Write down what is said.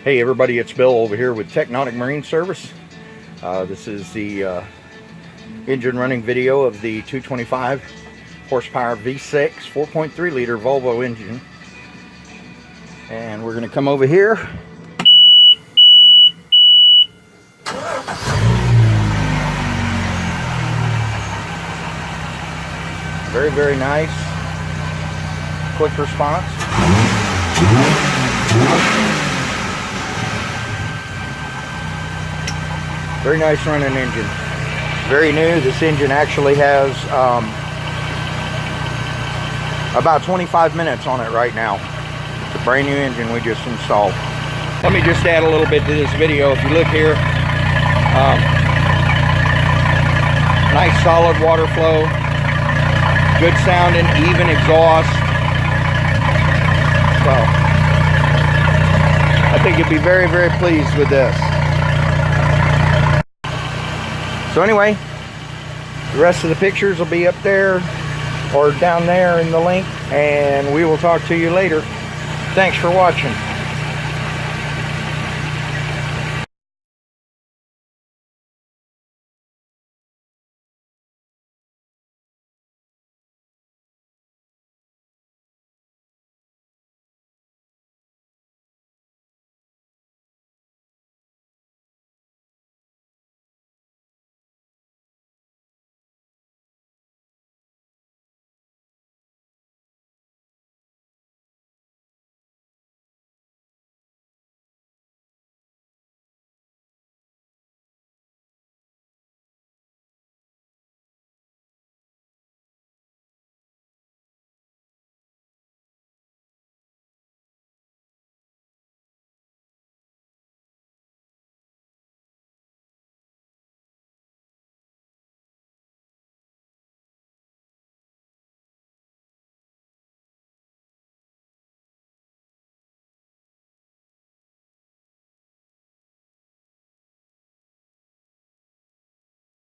Hey everybody, it's Bill over here with Technautic Marine Service. This is the engine running video of the 225 horsepower V6 4.3 liter Volvo engine. And we're going to come over here. Very, very nice. Quick response. Very nice running engine. Very new. This engine actually has about 25 minutes on it right now. It's a brand new engine we just installed. Let me just add a little bit to this video. If you look here, nice solid water flow, good sounding, even exhaust. So I think you'd be very, very pleased with this. So anyway, the rest of the pictures will be up there or down there in the link, and we will talk to you later. Thanks for watching.